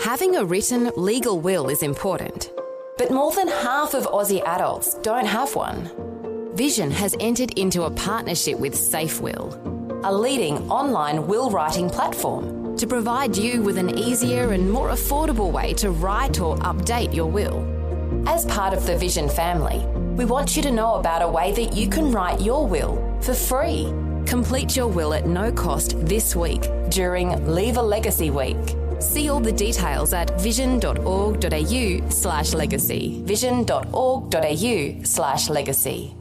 Having a written legal will is important, but more than half of Aussie adults don't have one. Vision has entered into a partnership with SafeWill, a leading online will writing platform, to provide you with an easier and more affordable way to write or update your will. As part of the Vision family, we want you to know about a way that you can write your will for free. Complete your will at no cost this week during Leave a Legacy Week. See all the details at vision.org.au/legacy. vision.org.au/legacy.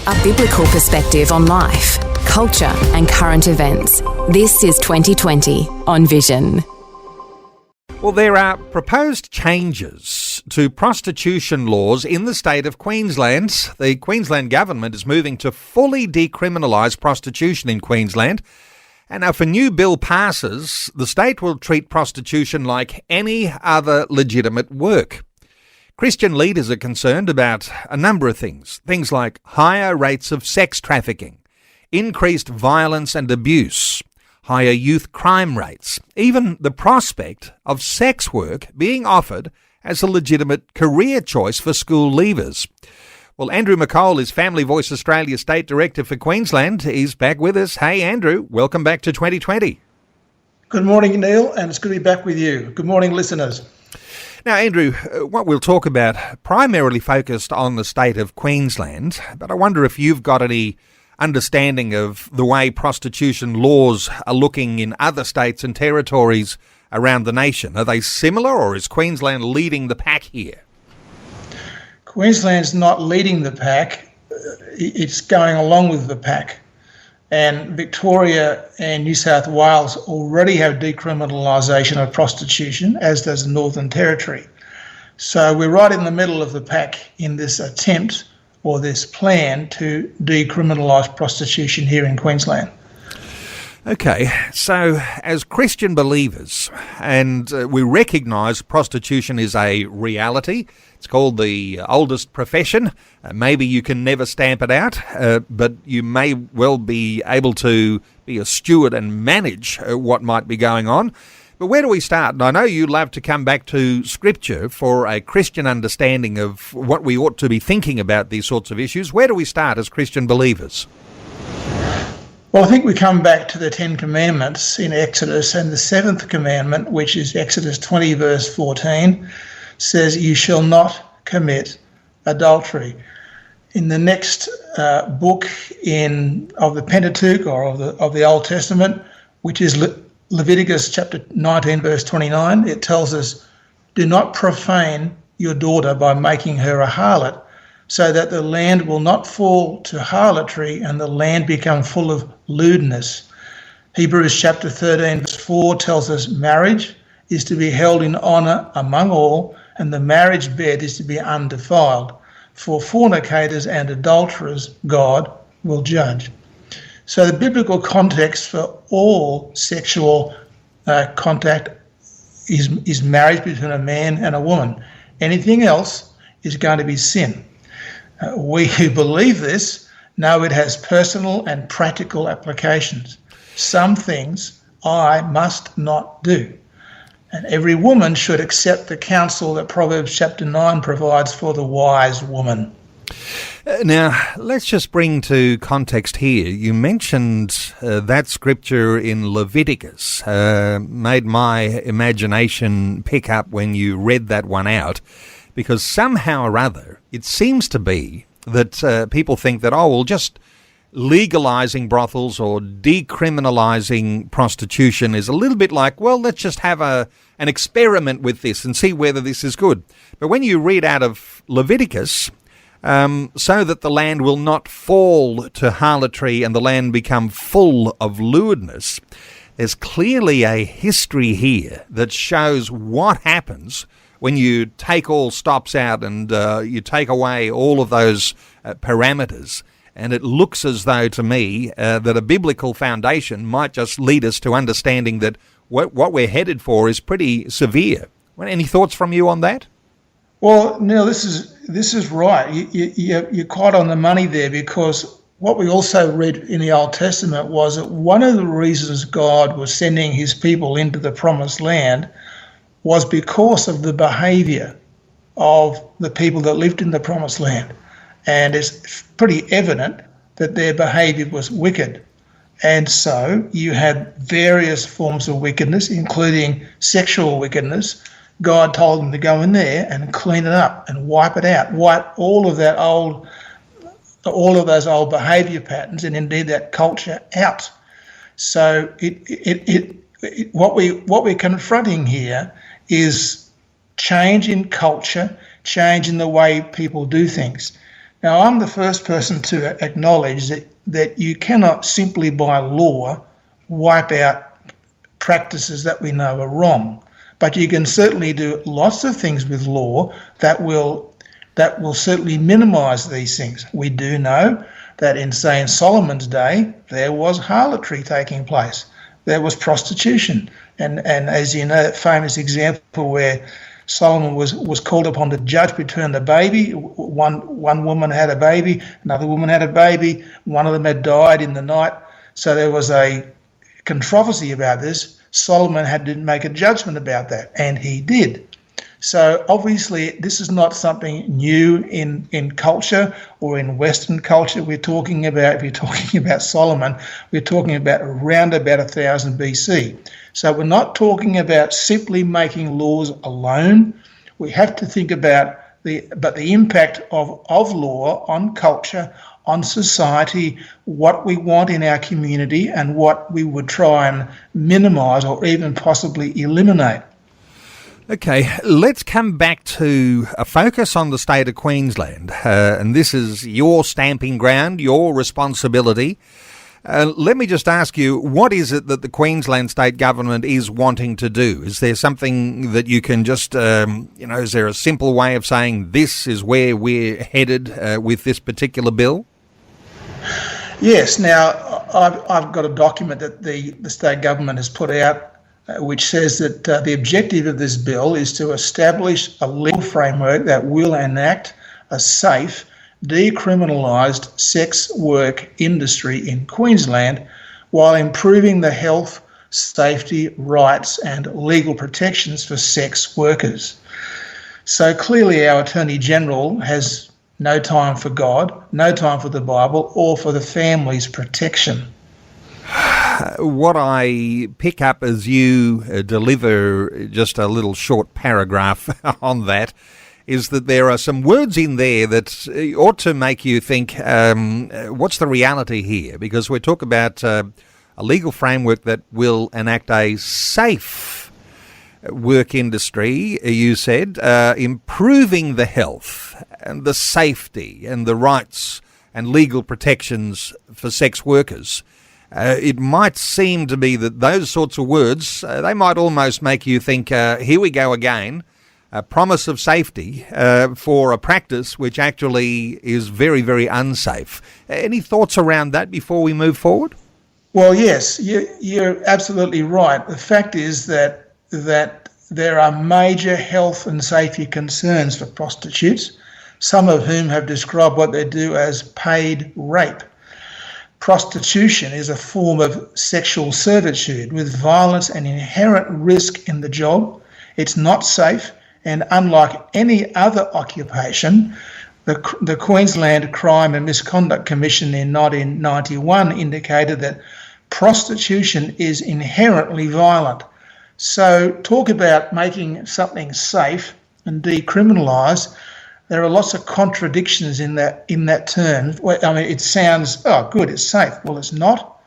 A biblical perspective on life, culture and current events. This is 2020 on Vision. Well, there are proposed changes to prostitution laws in the state of Queensland. The Queensland government is moving to fully decriminalise prostitution in Queensland. And now, if a new bill passes, the state will treat prostitution like any other legitimate work. Christian leaders are concerned about a number of things. Things like higher rates of sex trafficking, increased violence and abuse, higher youth crime rates, even the prospect of sex work being offered as a legitimate career choice for school leavers. Well, Andrew McColl is Family Voice Australia State Director for Queensland. He's back with us. Hey, Andrew, welcome back to 2020. Good morning, Neil, and it's good to be back with you. Good morning, listeners. Now, Andrew, what we'll talk about primarily focused on the state of Queensland, but I wonder if you've got any understanding of the way prostitution laws are looking in other states and territories around the nation. Are they similar, or is Queensland leading the pack here? Queensland's not leading the pack, it's going along with the pack. And Victoria and New South Wales already have decriminalisation of prostitution, as does the Northern Territory. So we're right in the middle of the pack in this attempt or this plan to decriminalise prostitution here in Queensland. Okay, so as Christian believers, and we recognise prostitution is a reality. It's called the oldest profession. Maybe you can never stamp it out, but you may well be able to be a steward and manage what might be going on. But where do we start? And I know you love to come back to Scripture for a Christian understanding of what we ought to be thinking about these sorts of issues. Where do we start as Christian believers? Well, I think we come back to the Ten Commandments in Exodus, and the seventh commandment, which is Exodus 20 verse 14, says, "You shall not commit adultery." In the next book of the Pentateuch, or of the Old Testament, which is Leviticus chapter 19 verse 29, it tells us, "Do not profane your daughter by making her a harlot, so that the land will not fall to harlotry and the land become full of lewdness." Hebrews chapter 13 verse 4 tells us marriage is to be held in honour among all, and the marriage bed is to be undefiled. For fornicators and adulterers God will judge. So the biblical context for all sexual contact is marriage between a man and a woman. Anything else is going to be sin. We who believe this know it has personal and practical applications. Some things I must not do. And every woman should accept the counsel that Proverbs chapter 9 provides for the wise woman. Now, let's just bring to context here. You mentioned that scripture in Leviticus. Made my imagination pick up when you read that one out, because somehow or other it seems to be that people think that, just legalising brothels or decriminalising prostitution is a little bit like, let's just have an experiment with this and see whether this is good. But when you read out of Leviticus, so that the land will not fall to harlotry and the land become full of lewdness, there's clearly a history here that shows what happens when you take all stops out and you take away all of those parameters. And it looks as though, to me, that a biblical foundation might just lead us to understanding that what we're headed for is pretty severe. Any thoughts from you on that? Well, Neil, this is right. You're quite on the money there, because what we also read in the Old Testament was that one of the reasons God was sending his people into the promised land was because of the behaviour of the people that lived in the promised land. And it's pretty evident that their behaviour was wicked. And so you had various forms of wickedness, including sexual wickedness. God told them to go in there and clean it up and wipe it out, wipe all of those old behaviour patterns and indeed that culture out. So what we're confronting here is change in culture, change in the way people do things. Now, I'm the first person to acknowledge that you cannot simply by law wipe out practices that we know are wrong. But you can certainly do lots of things with law that will certainly minimise these things. We do know that in Solomon's day, there was harlotry taking place. There was prostitution. And as you know, that famous example where Solomon was called upon to judge between the baby. One woman had a baby, another woman had a baby, one of them had died in the night. So there was a controversy about this. Solomon had to make a judgment about that, and he did. So obviously this is not something new in culture or in Western culture. If you're talking about Solomon, we're talking about around about 1000 BC. So we're not talking about simply making laws alone. We have to think about the impact of law on culture, on society, what we want in our community and what we would try and minimise or even possibly eliminate. Okay, let's come back to a focus on the state of Queensland. And this is your stamping ground, your responsibility. Let me just ask you, what is it that the Queensland state government is wanting to do? Is there something that you can just, is there a simple way of saying this is where we're headed with this particular bill? Yes. Now, I've got a document that the state government has put out which says that the objective of this bill is to establish a legal framework that will enact a safe, decriminalised sex work industry in Queensland while improving the health, safety, rights and legal protections for sex workers. So clearly our Attorney General has no time for God, no time for the Bible or for the family's protection. What I pick up as you deliver just a little short paragraph on that is that there are some words in there that ought to make you think, what's the reality here? Because we talk about a legal framework that will enact a safe work industry, you said, improving the health and the safety and the rights and legal protections for sex workers. It might seem to be that those sorts of words, they might almost make you think, here we go again, a promise of safety for a practice which actually is very, very unsafe. Any thoughts around that before we move forward? Well, yes, you're absolutely right. The fact is that there are major health and safety concerns for prostitutes, some of whom have described what they do as paid rape. Prostitution is a form of sexual servitude with violence and inherent risk in the job. It's not safe, and unlike any other occupation, the Queensland Crime and Misconduct Commission in 1991 indicated that prostitution is inherently violent. So talk about making something safe and decriminalise. There are lots of contradictions in that term. I mean, it sounds, oh, good, it's safe. Well, it's not.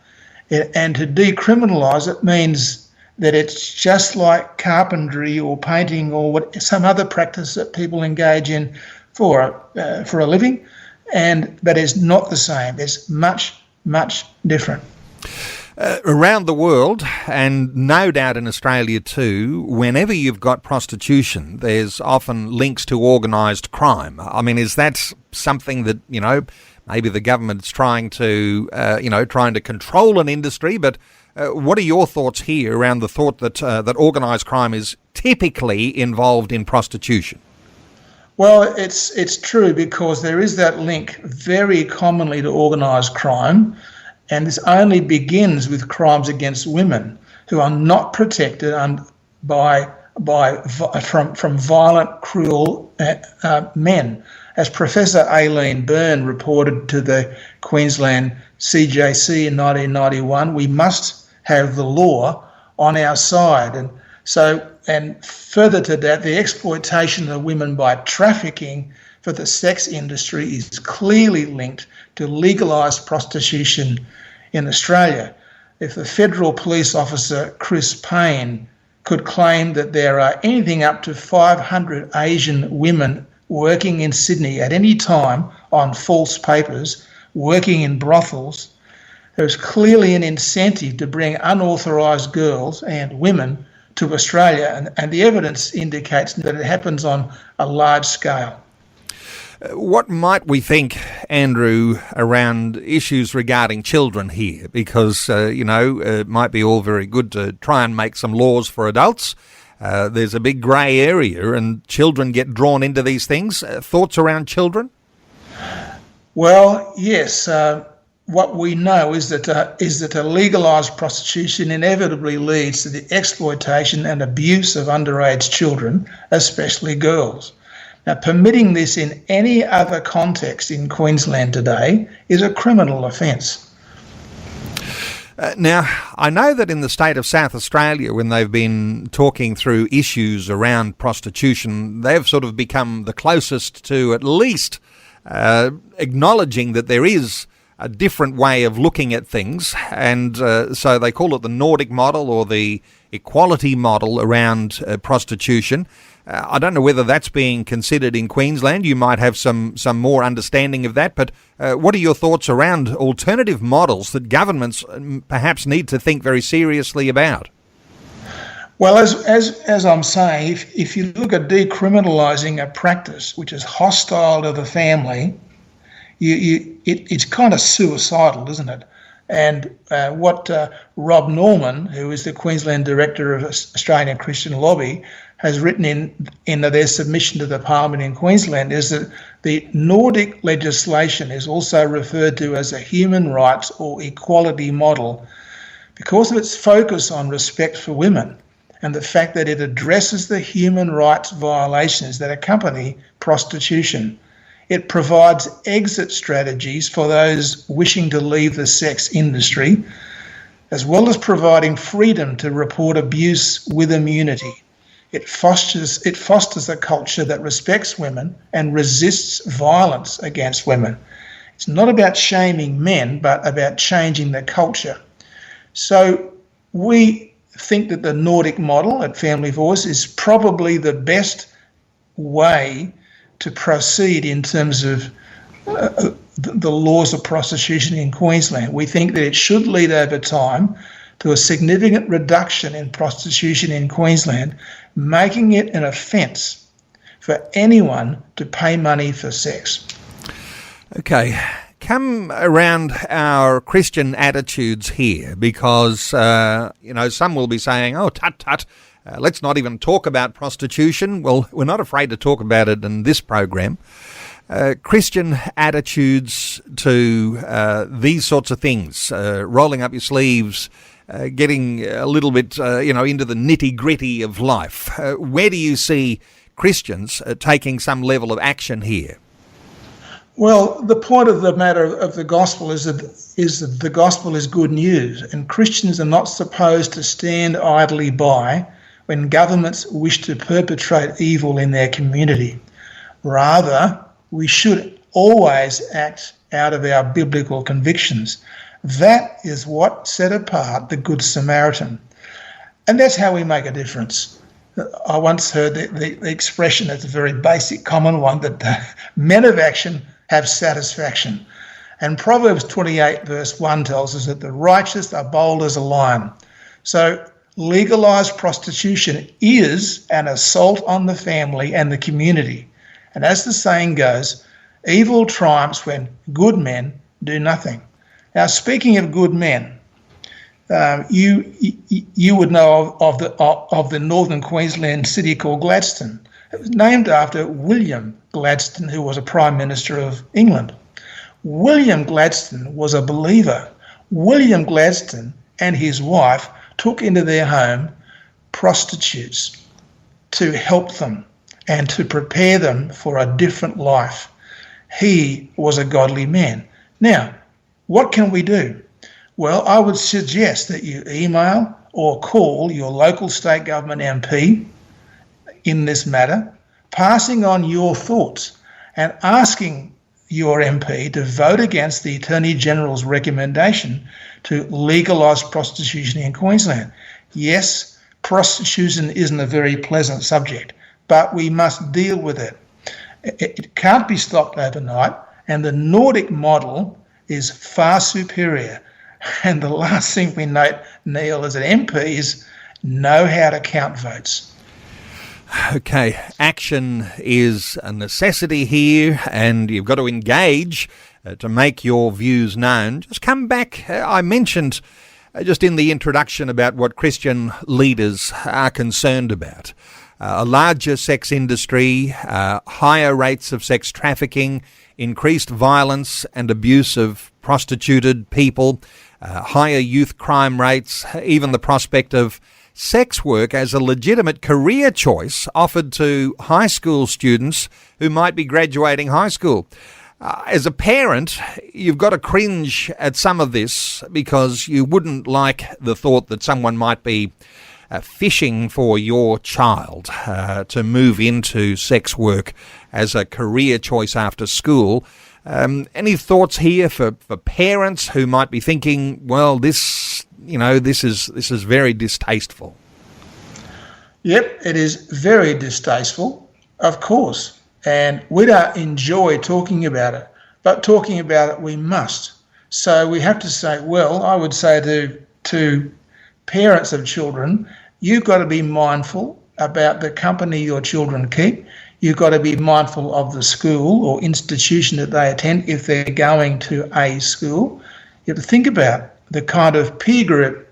And to decriminalise it means that it's just like carpentry or painting or some other practice that people engage in for a living, and that is not the same. It's much, much different. Around the world, and no doubt in Australia too, whenever you've got prostitution, there's often links to organised crime. I mean, is that something that, maybe the government's trying to control an industry, but what are your thoughts here around the thought that organised crime is typically involved in prostitution? Well, it's true, because there is that link very commonly to organised crime, and this only begins with crimes against women who are not protected from violent, cruel men. As Professor Aileen Byrne reported to the Queensland CJC in 1991, we must have the law on our side. And further to that, the exploitation of women by trafficking for the sex industry is clearly linked to legalised prostitution in Australia. If the federal police officer Chris Payne could claim that there are anything up to 500 Asian women working in Sydney at any time on false papers, working in brothels, there's clearly an incentive to bring unauthorised girls and women to Australia, and the evidence indicates that it happens on a large scale. What might we think, Andrew, around issues regarding children here? Because, it might be all very good to try and make some laws for adults. There's a big grey area and children get drawn into these things. Thoughts around children? Well, yes. What we know is that a legalised prostitution inevitably leads to the exploitation and abuse of underage children, especially girls. Now, permitting this in any other context in Queensland today is a criminal offence. Now, I know that in the state of South Australia, when they've been talking through issues around prostitution, they've sort of become the closest to at least acknowledging that there is a different way of looking at things, and so they call it the Nordic model or the equality model around prostitution. I don't know whether that's being considered in Queensland. You might have some more understanding of that, but what are your thoughts around alternative models that governments perhaps need to think very seriously about? Well, as I'm saying, if you look at decriminalising a practice which is hostile to the family, it's kind of suicidal, isn't it? And what Rob Norman, who is the Queensland Director of Australian Christian Lobby, has written in their submission to the Parliament in Queensland is that the Nordic legislation is also referred to as a human rights or equality model because of its focus on respect for women and the fact that it addresses the human rights violations that accompany prostitution. It provides exit strategies for those wishing to leave the sex industry, as well as providing freedom to report abuse with immunity. It fosters a culture that respects women and resists violence against women. It's not about shaming men, but about changing the culture. So we think that the Nordic model at Family Voice is probably the best way to proceed in terms of the laws of prostitution in Queensland. We think that it should lead over time to a significant reduction in prostitution in Queensland, making it an offence for anyone to pay money for sex. Okay, come around our Christian attitudes here, because, some will be saying, oh, tut, let's not even talk about prostitution. Well, we're not afraid to talk about it in this program. Christian attitudes to these sorts of things, rolling up your sleeves, getting a little bit, into the nitty-gritty of life. Where do you see Christians taking some level of action here? Well, the point of the matter of the gospel is that the gospel is good news, and Christians are not supposed to stand idly by when governments wish to perpetrate evil in their community. Rather, we should always act out of our biblical convictions. That is what set apart the Good Samaritan. And that's how we make a difference. I once heard the expression, it's a very basic common one, that men of action have satisfaction. And Proverbs 28 verse 1 tells us that the righteous are bold as a lion. So legalised prostitution is an assault on the family and the community. And as the saying goes, evil triumphs when good men do nothing. Now, speaking of good men, you would know of the northern Queensland city called Gladstone. It was named after William Gladstone, who was a Prime Minister of England. William Gladstone was a believer. William Gladstone and his wife took into their home prostitutes to help them and to prepare them for a different life. He was a godly man. Now, what can we do? Well, I would suggest that you email or call your local state government MP in this matter, passing on your thoughts and asking your MP to vote against the Attorney General's recommendation to legalise prostitution in Queensland. Yes, prostitution isn't a very pleasant subject, but we must deal with it. It can't be stopped overnight, and the Nordic model is far superior. And the last thing we note, Neil, as an MP is know how to count votes. Okay, action is a necessity here, and you've got to engage to make your views known. Just come back. I mentioned just in the introduction about what Christian leaders are concerned about. A larger sex industry, higher rates of sex trafficking, increased violence and abuse of prostituted people, higher youth crime rates, even the prospect of sex work as a legitimate career choice offered to high school students who might be graduating high school. As a parent, you've got to cringe at some of this because you wouldn't like the thought that someone might be fishing for your child to move into sex work as a career choice after school. Any thoughts here for parents who might be thinking, well, this is very distasteful? Yep, it is very distasteful, of course, and we don't enjoy talking about it, but talking about it we must. So we have to say, well, I would say to parents of children, you've got to be mindful about the company your children keep. You've got to be mindful of the school or institution that they attend if they're going to a school. You have to think about the kind of peer group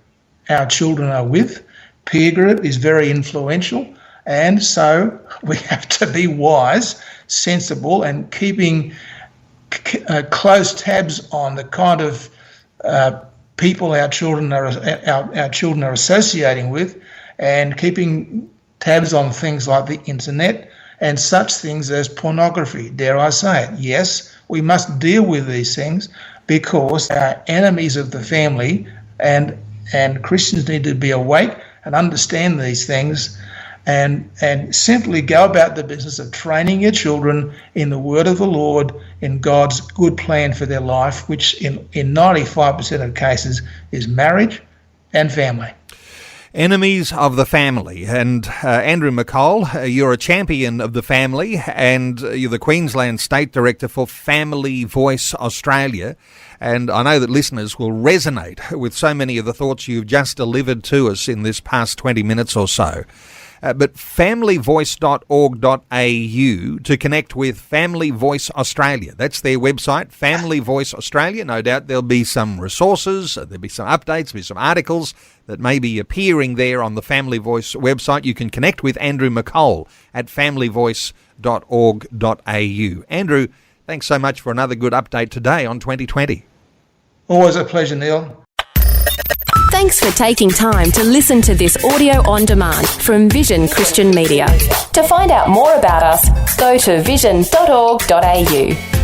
our children are with. Peer group is very influential, and so we have to be wise, sensible, and keeping close tabs on the kind of people our children are associating with, and keeping tabs on things like the internet and such things as pornography, dare I say it. Yes, we must deal with these things because they are enemies of the family, and Christians need to be awake and understand these things and simply go about the business of training your children in the word of the Lord, in God's good plan for their life, which in 95% of cases is marriage and family. Enemies of the family. And Andrew McColl, you're a champion of the family, and you're the Queensland State Director for Family Voice Australia. And I know that listeners will resonate with so many of the thoughts you've just delivered to us in this past 20 minutes or so. But familyvoice.org.au to connect with Family Voice Australia. That's their website, Family Voice Australia. No doubt there'll be some resources, there'll be some updates, there'll be some articles that may be appearing there on the Family Voice website. You can connect with Andrew McColl at familyvoice.org.au. Andrew, thanks so much for another good update today on 2020. Always a pleasure, Neil. Thanks for taking time to listen to this audio on demand from Vision Christian Media. To find out more about us, go to vision.org.au.